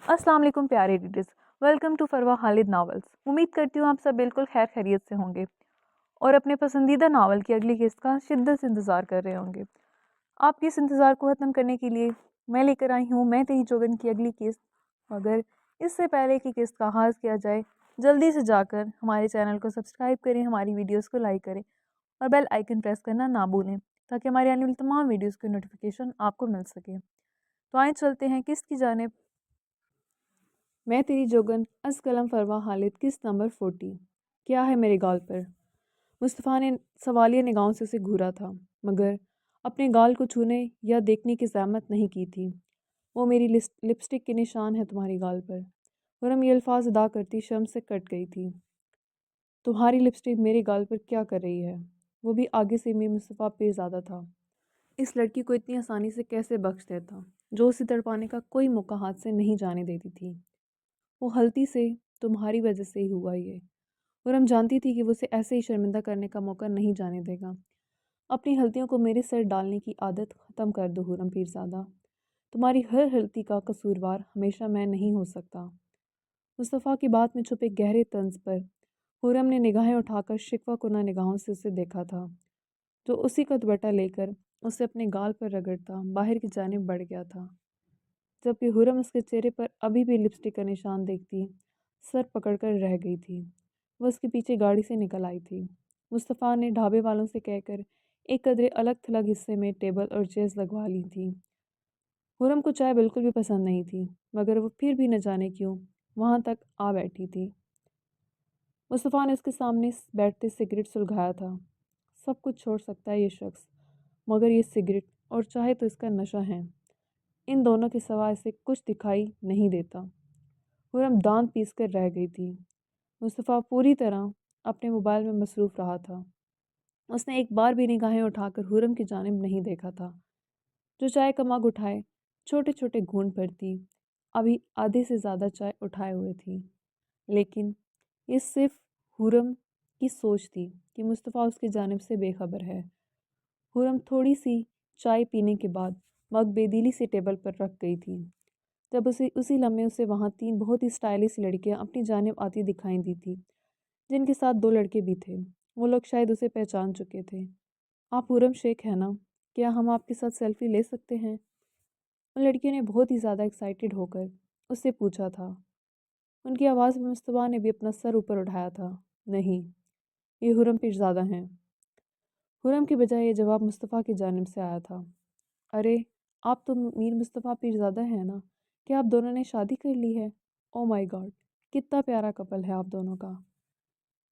अस्सलाम वालेकुम प्यारे readers. Welcome to Farwa Khalid novels. उम्मीद करती हूँ आप सब बिल्कुल खैर खैरियत से होंगे और अपने पसंदीदा नावल की अगली किस्त का शिद्दत से इंतज़ार कर रहे होंगे। आपके इस इंतज़ार को ख़त्म करने के लिए मैं लेकर आई हूँ मैं तेरी जोगन की अगली किस्त। मगर इससे पहले कि किस्त का आगाज़ किया जाए, जल्दी से जाकर हमारे चैनल को सब्सक्राइब करें, हमारी वीडियोज़ को लाइक करें और बेल आइकन प्रेस करना ना भूलें ताकि हमारे आने वाली तमाम वीडियोज़ की नोटिफिकेशन आपको मिल सके। तो आए चलते हैं किस्त की जानिब। मैं तेरी जोगन अस कलम फरवा खालिद किस्त नंबर 40। क्या है मेरे गाल पर? मुस्तफ़ा ने सवालिया निगाहों से उसे घूरा था, मगर अपने गाल को छूने या देखने की ज़हमत नहीं की थी। वो मेरी लिपस्टिक के निशान है तुम्हारी गाल पर। खुरम ये अल्फाज अदा करती शर्म से कट गई थी। तुम्हारी लिपस्टिक मेरे गाल पर क्या कर रही है? वो भी आगे से मीर मुस्तफ़ा पीरज़ादा था। इस लड़की को इतनी आसानी से कैसे बख्श देता, जो उसे तड़पाने का कोई मौका हाथ से नहीं जाने देती थी। वो गलती से तुम्हारी वजह से ही हुआ ये, और हम जानती थी कि वो उसे ऐसे ही शर्मिंदा करने का मौका नहीं जाने देगा। अपनी गलतियों को मेरे सर डालने की आदत ख़त्म कर दो हुरम पीरज़ादा। तुम्हारी हर गलती का कसूरवार हमेशा मैं नहीं हो सकता। मुस्तफ़ा की बात में छुपे गहरे तंज पर हुरम ने निगाहें उठाकर शिकवा कुना निगाहों से उसे देखा था, जो उसी का दुपट्टा लेकर उसे अपने गाल पर रगड़ता बाहर की जानिब बढ़ गया था। जबकि हुरम उसके चेहरे पर अभी भी लिपस्टिक का निशान देखती सर पकड़कर रह गई थी। वह उसके पीछे गाड़ी से निकल आई थी। मुस्तफ़ा ने ढाबे वालों से कहकर एक कदरे अलग थलग हिस्से में टेबल और चेयर्स लगवा ली थी। हुरम को चाय बिल्कुल भी पसंद नहीं थी, मगर वो फिर भी न जाने क्यों वहाँ तक आ बैठी थी। मुस्तफ़ा ने उसके सामने बैठते सिगरेट सुलगाया था। सब कुछ छोड़ सकता है ये शख्स, मगर ये सिगरेट और चाहे तो इसका नशा है, इन दोनों के सिवा इसे कुछ दिखाई नहीं देता। हुरम दांत पीस कर रह गई थी। मुस्तफ़ा पूरी तरह अपने मोबाइल में मसरूफ़ रहा था। उसने एक बार भी निगाहें उठाकर हुरम की जानिब नहीं देखा था, जो चाय का मग उठाए छोटे छोटे घूंट भरती अभी आधे से ज़्यादा चाय उठाए हुए थी। लेकिन ये सिर्फ हुरम की सोच थी कि मुस्तफ़ा उसकी जानिब से बेखबर है। हुरम थोड़ी सी चाय पीने के बाद मग बेदिली से टेबल पर रख गई थी। जब उसी लम्हे उसे वहाँ 3 बहुत ही स्टाइलिश लड़कियाँ अपनी जानिब आती दिखाई दी थी, जिनके साथ 2 लड़के भी थे। वो लोग शायद उसे पहचान चुके थे। आप हुरम शेख हैं ना? क्या हम आपके साथ सेल्फी ले सकते हैं? उन लड़कियों ने बहुत ही ज़्यादा एक्साइटेड होकर उससे पूछा था। उनकी आवाज़ में मुस्तफ़ा ने भी अपना सर ऊपर उठाया था। नहीं, ये हुरम पीरज़ादा हैं। हुरम की बजाय ये जवाब मुस्तफ़ा की जानिब से आया था। अरे, आप तो मीर मुस्तफ़ा पीरज़ादा हैं ना? क्या आप दोनों ने शादी कर ली है? ओह माय गॉड, कितना प्यारा कपल है आप दोनों का।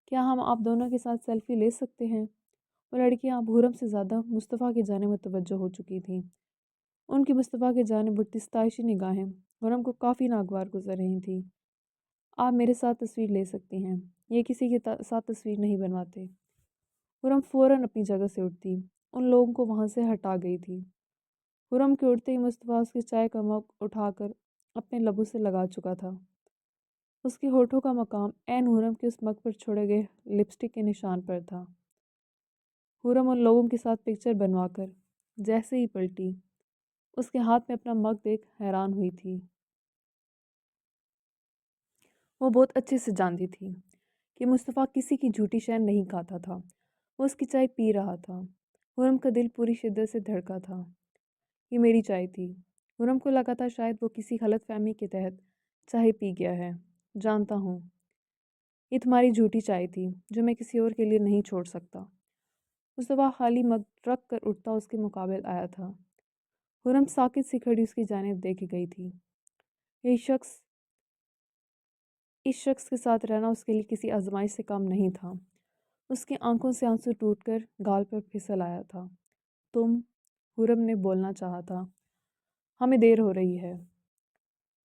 क्या हम आप दोनों के साथ सेल्फी ले सकते हैं? वो लड़कियां अब हुरम से ज़्यादा मुस्तफ़ा की जानिब मुतवज्जो हो चुकी थीं। उनकी मुस्तफ़ा की जानिब उठती सताइशी निगाहें हुरम को काफ़ी नागवार गुजर रही थीं। आप मेरे साथ तस्वीर ले सकती हैं, ये किसी के साथ तस्वीर नहीं बनवाते। हुरम फ़ौरन अपनी जगह से उठती उन लोगों को वहाँ से हटा गई थी। हुरम के उठते ही मुस्तफ़ा उसकी चाय का मग उठाकर अपने लबों से लगा चुका था। उसके होठों का मकाम ऐन हुरम के उस मग पर छोड़े गए लिपस्टिक के निशान पर था। हुरम उन लोगों के साथ पिक्चर बनवाकर जैसे ही पलटी, उसके हाथ में अपना मग देख हैरान हुई थी। वो बहुत अच्छे से जानती थी कि मुस्तफ़ा किसी की झूठी शैन नहीं खाता था। वो उसकी चाय पी रहा था। हुरम का दिल पूरी शिद्दत से धड़का था। ये मेरी चाय थी। हुरम को लगा था शायद वो किसी गलतफहमी के तहत चाय पी गया है। जानता हूँ, ये तुम्हारी झूठी चाय थी जो मैं किसी और के लिए नहीं छोड़ सकता। मुस्तफ़ा खाली मग रख कर उठता उसके मुकाबले आया था। हुरम साकित सी खड़ी उसकी जानिब देखे गई थी। ये शख्स इस शख्स के साथ रहना उसके लिए किसी आजमाइश से कम नहीं था। उसकी आंखों से आंसू टूटकर गाल पर फिसल आया था। तुम, हुरम ने बोलना चाहा था। हमें देर हो रही है।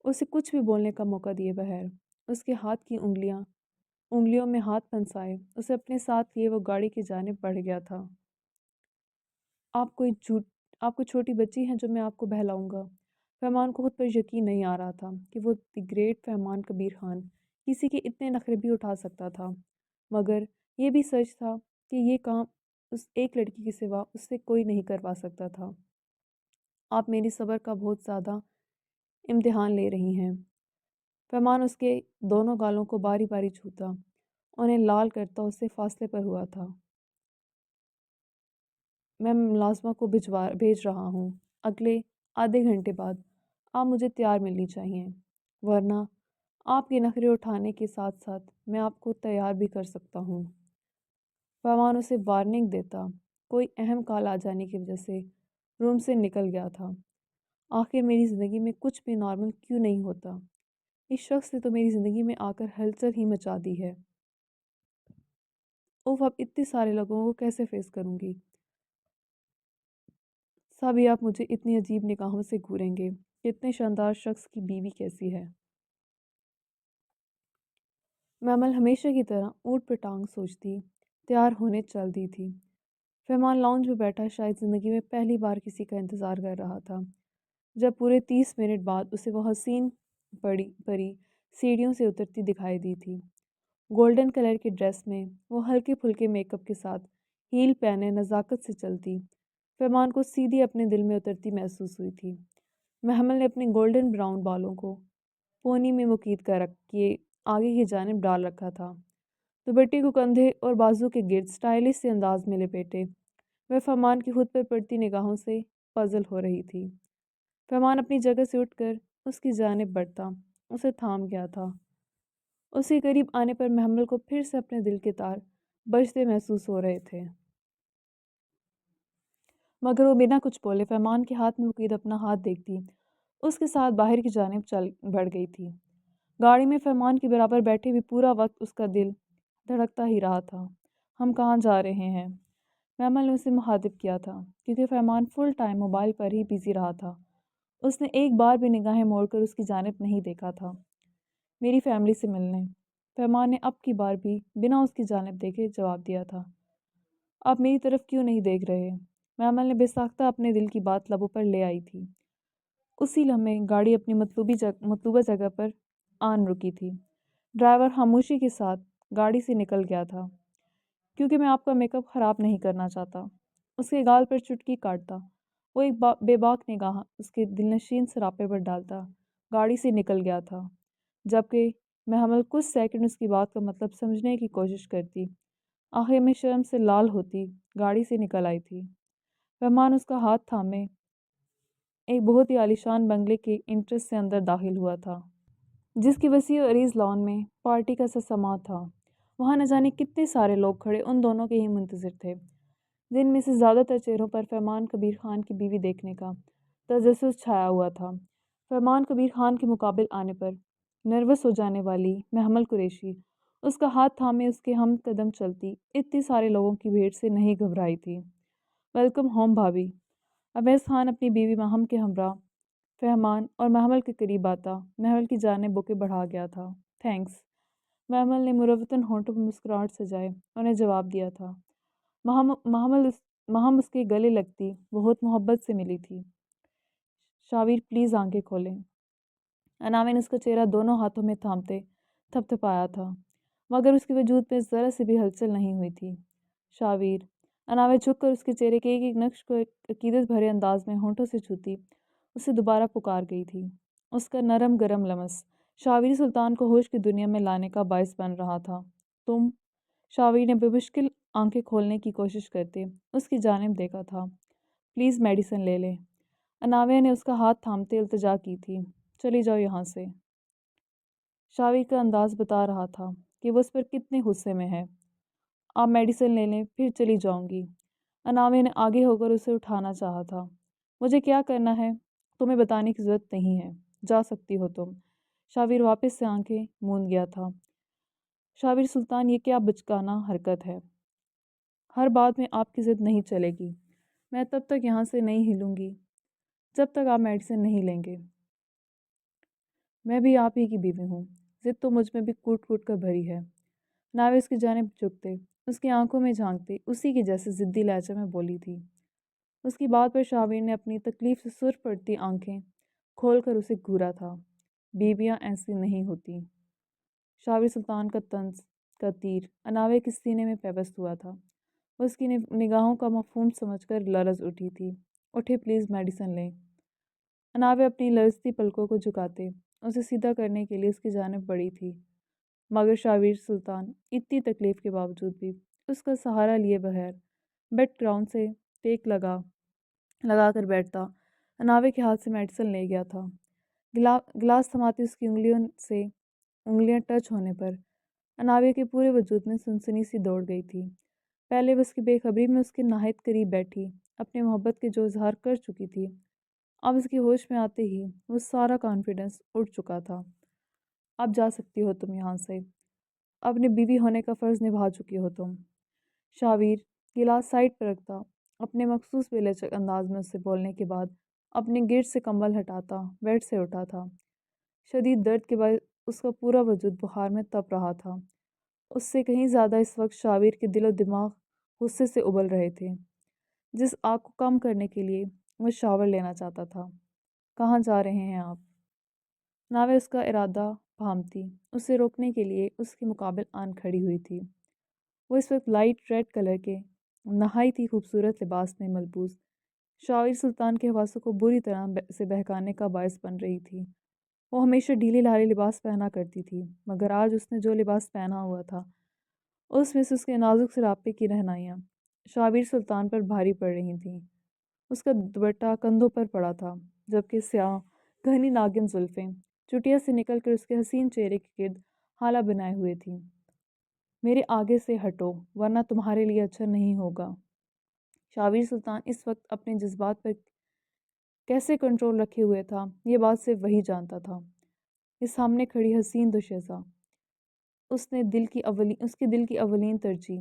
उसे कुछ भी बोलने का मौका दिए बगैर उसके हाथ की उंगलियों में हाथ फंसाए उसे अपने साथ लिए वो गाड़ी की जानिब बढ़ गया था। आप कोई झूठ आप कोई छोटी बच्ची हैं जो मैं आपको बहलाऊंगा। फहमान को खुद पर यकीन नहीं आ रहा था कि वो द ग्रेट फहमान कबीर खान किसी के इतने नखरे भी उठा सकता था, मगर ये भी सच था कि ये काम उस एक लड़की के सिवा उससे कोई नहीं करवा सकता था। आप मेरी सब्र का बहुत ज़्यादा इम्तिहान ले रही हैं। फरमान उसके दोनों गालों को बारी बारी छूता, उन्हें लाल करता उससे फासले पर हुआ था। मैं मुलाजमा को भेज रहा हूँ। अगले आधे घंटे बाद आप मुझे तैयार मिलनी चाहिए, वरना आपके नखरे उठाने के साथ साथ मैं आपको तैयार भी कर सकता हूँ। फरमान उसे वार्निंग देता कोई अहम कॉल आ जाने की वजह से रूम से निकल गया था। आखिर मेरी ज़िंदगी में कुछ भी नॉर्मल क्यों नहीं होता? इस शख्स ने तो मेरी ज़िंदगी में आकर हलचल ही मचा दी है। उफ, अब इतने सारे लोगों को कैसे फेस करूँगी? सभी आप मुझे इतनी अजीब निगाहों से घूरेंगे कि इतने शानदार शख्स की बीवी कैसी है। मैं अमल हमेशा की तरह ऊँट पे टांग सोचती तैयार होने चल दी थी। फरमान लाउंज में बैठा शायद ज़िंदगी में पहली बार किसी का इंतज़ार कर रहा था। जब पूरे 30 मिनट बाद उसे वह हसीन पड़ी परी सीढ़ियों से उतरती दिखाई दी थी। गोल्डन कलर की ड्रेस में वो हल्के फुल्के मेकअप के साथ हील पहने नज़ाकत से चलती फरमान को सीधी अपने दिल में उतरती महसूस हुई थी। महमल ने अपने गोल्डन ब्राउन बालों को पोनी में मुकीद कर रख के आगे की जानिब डाल रखा था। दुपट्टे को कंधे और बाजू के गिर्द स्टाइलिश से अंदाज में लपेटे वह फरमान की खुद पर पड़ती निगाहों से पजल हो रही थी। फरमान अपनी जगह से उठकर उसकी जानिब बढ़ता उसे थाम गया था। उसके करीब आने पर महमल को फिर से अपने दिल के तार बजते महसूस हो रहे थे, मगर वो बिना कुछ बोले फरमान के हाथ में मुकीद अपना हाथ देखती उसके साथ बाहर की जानिब चल बढ़ गई थी। गाड़ी में फरमान के बराबर बैठे भी पूरा वक्त उसका दिल धड़कता ही रहा था। हम कहाँ जा रहे हैं? महमल ने उसे मुखातिब किया था क्योंकि फरमान फुल टाइम मोबाइल पर ही बिजी रहा था। उसने एक बार भी निगाहें मोड़कर उसकी जानिब नहीं देखा था। मेरी फैमिली से मिलने, फरमान ने अब की बार भी बिना उसकी जानिब देखे जवाब दिया था। आप मेरी तरफ क्यों नहीं देख रहे? महमल ने बेसाख्ता अपने दिल की बात लबों पर ले आई थी। उसी लम्हे गाड़ी अपनी मतलूबा जगह पर आन रुकी थी। ड्राइवर खामोशी के साथ गाड़ी से निकल गया था। क्योंकि मैं आपका मेकअप ख़राब नहीं करना चाहता, उसके गाल पर चुटकी काटता वो एक बेबाक निगाह उसके दिलनशीन सरापे पर डालता गाड़ी से निकल गया था। जबकि महमल कुछ सेकंड उसकी बात का मतलब समझने की कोशिश करती, आखिर में शर्म से लाल होती गाड़ी से निकल आई थी। रहमान उसका हाथ थामे एक बहुत ही आलीशान बंगले के इंट्रेस से अंदर दाखिल हुआ था, जिसकी वसी और अरीज लॉन में पार्टी का सा समा था। वहाँ न जाने कितने सारे लोग खड़े उन दोनों के ही मुंतज़िर थे, जिनमें से ज़्यादातर चेहरों पर फरमान कबीर खान की बीवी देखने का तजस्सुस छाया हुआ था। फरमान कबीर खान के मुकाबिल आने पर नर्वस हो जाने वाली महमल कुरैशी उसका हाथ थामे उसके हम कदम चलती इतने सारे लोगों की भीड़ से नहीं घबराई थी। वेलकम होम भाभी। अवैस खान अपनी बीवी महम के हमरा फहमान और महमल के करीब आता महमल की जानिब बुके बढ़ा गया था। थैंक्स। महमल ने मुरवतन होंठों पर मुस्कुराहट सजाए उन्हें जवाब दिया था। महम उसके गले लगती बहुत मोहब्बत से मिली थी। शावीर प्लीज़ आंखें खोलें। अनामिन उसका चेहरा दोनों हाथों में थामते थपथपाया था, मगर उसके वजूद में ज़रा सी भी हलचल नहीं हुई थी। शावीर। अनामिन झुककर उसके चेहरे के एक एक नक्श को एक अकीदत भरे अंदाज में होंठों से छूती उसे दोबारा पुकार गई थी। उसका नरम गरम लमस शावीर सुल्तान को होश की दुनिया में लाने का बायस बन रहा था। तुम? शावीर ने बेमुश्किल आंखें खोलने की कोशिश करते उसकी जानिब देखा था। प्लीज़ मेडिसिन ले लें। अनामिया ने उसका हाथ थामते इल्तिजा की थी। चली जाओ यहाँ से। शावीर का अंदाज बता रहा था कि वो उस पर कितने गुस्से में है। आप मेडिसिन ले लें फिर चली जाऊंगी। अनामिया ने आगे होकर उसे उठाना चाहा था। मुझे क्या करना है तुम्हें बताने की ज़रूरत नहीं है, जा सकती हो तुम। शावीर वापस से आंखें मूंद गया था। शावीर सुल्तान, ये क्या बचकाना हरकत है? हर बात में आपकी ज़िद नहीं चलेगी। मैं तब तक यहाँ से नहीं हिलूंगी जब तक आप मेडिसिन नहीं लेंगे। मैं भी आप ही की बीवी हूँ, ज़िद तो मुझ में भी कूट कूट कर भरी है। नावे उसकी जानिब झुकते उसकी आंखों में झांकते उसी की जैसे ज़िद्दी लहजे में बोली थी। उसकी बात पर शावीर ने अपनी तकलीफ से सुर पड़ती आंखें खोलकर उसे घूरा था। बीवियाँ ऐसी नहीं होती। शावीर सुल्तान का तंज का तीर अनावे के सीने में पेवस्त हुआ था। उसकी निगाहों का मफहूम समझकर लरज उठी थी। उठे, प्लीज़ मेडिसिन लें। अनावे अपनी लरजती पलकों को झुकाते اسے سیدھا کرنے کے لیے اس کی جانب بڑھی تھی، مگر شاویر سلطان اتنی تکلیف کے باوجود بھی اس کا سہارا لیے بغیر بیڈ گراؤنڈ سے ٹیک لگا کر بیٹھتا۔ اناوے کے ہاتھ سے میڈیسن لے گیا تھا۔ گلاس تھماتی اس کی انگلیاں ٹچ ہونے پر اناوے کے پورے وجود میں سنسنی سی دوڑ گئی تھی۔ پہلے وہ اس کی بے خبری میں اس کے نہایت قریب بیٹھی اپنے محبت کے جو اظہار کر چکی تھی، اب اس کی ہوش میں آتے ہی وہ سارا کانفیڈنس اڑ چکا تھا۔ اب جا سکتی ہو تم یہاں سے، اپنے بیوی ہونے کا فرض نبھا چکی ہو تم۔ شاویر گلاس سائڈ پر رکھتا اپنے مخصوص بے لچک انداز میں اس سے بولنے کے بعد اپنے گرد سے کمبل ہٹاتا بیڈ سے اٹھا تھا۔ شدید درد کے بعد اس کا پورا وجود بخار میں تپ رہا تھا۔ اس سے کہیں زیادہ اس وقت شاویر کے دل و دماغ غصے سے ابل رہے تھے، جس آگ کو کم کرنے کے لیے وہ شاور لینا چاہتا تھا۔ کہاں جا رہے ہیں آپ؟ ناوے اس کا ارادہ بھانپتی اسے روکنے کے لیے اس کے مقابل آن کھڑی ہوئی تھی۔ وہ اس وقت لائٹ ریڈ کلر کے نہایت ہی خوبصورت لباس میں ملبوس شاویر سلطان کے حواسوں کو بری طرح سے بہکانے کا باعث بن رہی تھی۔ وہ ہمیشہ ڈھیلی ڈھالی لباس پہنا کرتی تھی، مگر آج اس نے جو لباس پہنا ہوا تھا اس میں سے اس کے نازک سراپے کی رہنائیاں شاویر سلطان پر بھاری پڑ رہی تھیں۔ اس کا دوپٹہ کندھوں پر پڑا تھا، جبکہ سیاہ گھنی ناگن زلفیں چٹیا سے نکل کر اس کے حسین چہرے کے گرد حالہ بنائے ہوئے تھیں۔ میرے آگے سے ہٹو ورنہ تمہارے لیے اچھا نہیں ہوگا۔ شاویر سلطان اس وقت اپنے جذبات پر کیسے کنٹرول رکھے ہوئے تھا، یہ بات صرف وہی جانتا تھا۔ اس سامنے کھڑی حسین دوشیزہ اس کے دل کی اولین ترجیح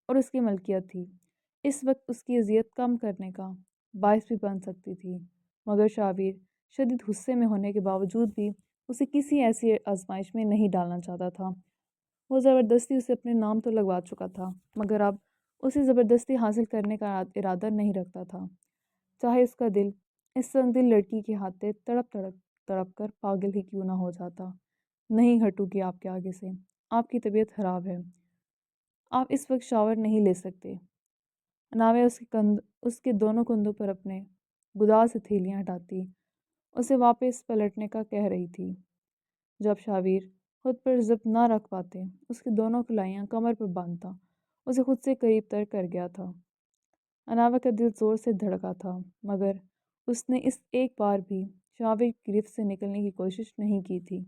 اور اس کی ملکیت تھی، اس وقت اس کی اذیت کم کرنے کا باعث بھی بن سکتی تھی، مگر شاویر شدید غصے میں ہونے کے باوجود بھی اسے کسی ایسی آزمائش میں نہیں ڈالنا چاہتا تھا۔ وہ زبردستی اسے اپنے نام تو لگوا چکا تھا، مگر اب اسے زبردستی حاصل کرنے کا ارادہ نہیں رکھتا تھا، چاہے اس کا دل اس سنگ دل لڑکی کے ہاتھے تڑپ کر پاگل ہی کیوں نہ ہو جاتا۔ نہیں ہٹوں گی آپ کے آگے سے، آپ کی طبیعت خراب ہے، آپ اس وقت شاور نہیں لے سکتے۔ اناوے اس کے دونوں کندھوں پر اپنے گداز ہتھیلیاں ہٹاتی اسے واپس پلٹنے کا کہہ رہی تھی، جب شاویر خود پر ضبط نہ رکھ پاتے اس کی دونوں کلائیاں کمر پر باندھتا اسے خود سے قریب تر کر گیا تھا۔ اناوے کا دل زور سے دھڑکا تھا، مگر اس نے اس ایک بار بھی شاویر کی گرفت سے نکلنے کی کوشش نہیں کی تھی۔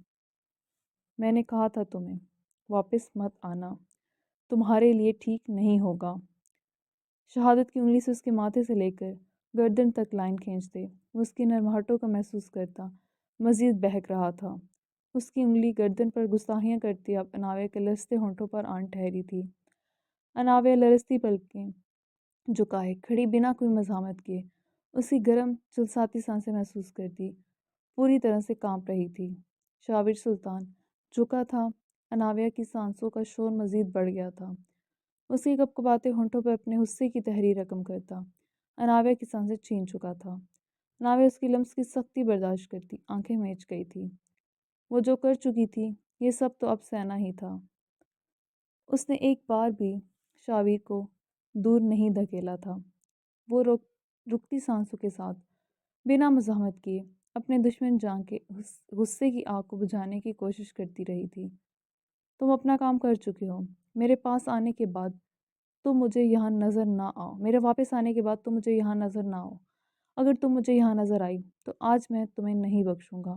میں نے کہا تھا تمہیں واپس مت آنا، تمہارے لیے ٹھیک نہیں ہوگا۔ شہادت کی انگلی سے اس کے ماتھے سے لے کر گردن تک لائن کھینچتے وہ اس کی نرمہٹوں کا محسوس کرتا مزید بہک رہا تھا۔ اس کی انگلی گردن پر گستاخیاں کرتی اب اناوے کے لرزتے ہونٹوں پر آن ٹھہری تھی۔ اناوے لرزتی پلکیں جھکائے کھڑی بنا کوئی مزاحمت کیے اس کی گرم چلساتی سانسیں محسوس کرتی پوری طرح سے کانپ رہی تھی۔ شاویر سلطان جھکا تھا، اناویہ کی سانسوں کا شور مزید بڑھ گیا تھا، اس کی کپکپاتے ہونٹوں پر اپنے غصے کی تحریر رقم کرتا اناویہ کی سانسیں چھین چکا تھا۔ اناویہ اس کی لمس کی سختی برداشت کرتی آنکھیں میچ گئی تھی۔ وہ جو کر چکی تھی یہ سب تو اب سہنا ہی تھا۔ اس نے ایک بار بھی شاویر کو دور نہیں دھکیلا تھا۔ وہ رکتی سانسوں کے ساتھ بنا مزاحمت کیے اپنے دشمن جان کے غصے کی آگ کو بجھانے کی کوشش کرتی رہی تھی۔ تم اپنا کام کر چکے ہو، میرے پاس آنے کے بعد تم مجھے یہاں نظر نہ آؤ، میرے واپس آنے کے بعد تم مجھے یہاں نظر نہ آؤ۔ اگر تم مجھے یہاں نظر آئی تو آج میں تمہیں نہیں بخشوں گا۔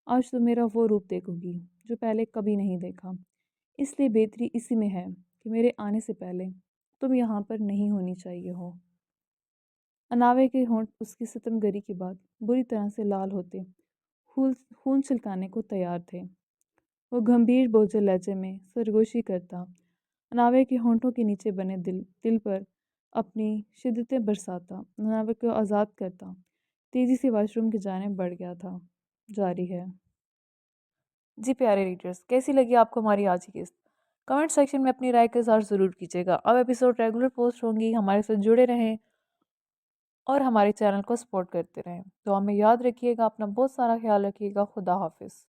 آج تم میرا وہ روپ دیکھو گی جو پہلے کبھی نہیں دیکھا، اس لیے بہتری اسی میں ہے کہ میرے آنے سے پہلے تم یہاں پر نہیں ہونی چاہیے ہو۔ اناوے کے ہونٹ اس کی ستم گری کے بعد بری طرح سے لال ہوتے خون چھلکانے کو تیار تھے۔ وہ گمبھیر بوجھل لہجے میں سرگوشی کرتا اناوے کے ہونٹوں کے نیچے بنے دل پر اپنی شدتیں برساتا اناوے کو آزاد کرتا تیزی سے واش روم کی جانب بڑھ گیا تھا۔ جاری ہے۔ جی پیارے ریڈرز، کیسی لگی آپ کو ہماری آج کی قسط؟ کمنٹ سیکشن میں اپنی رائے کا اظہار ضرور کیجیے گا۔ اب ایپیسوڈ ریگولر پوسٹ ہوں گی، ہمارے ساتھ جڑے رہیں اور ہمارے چینل کو سپورٹ کرتے رہیں۔ تو ہمیں یاد رکھیے گا، اپنا بہت سارا خیال رکھیے گا۔ خدا حافظ۔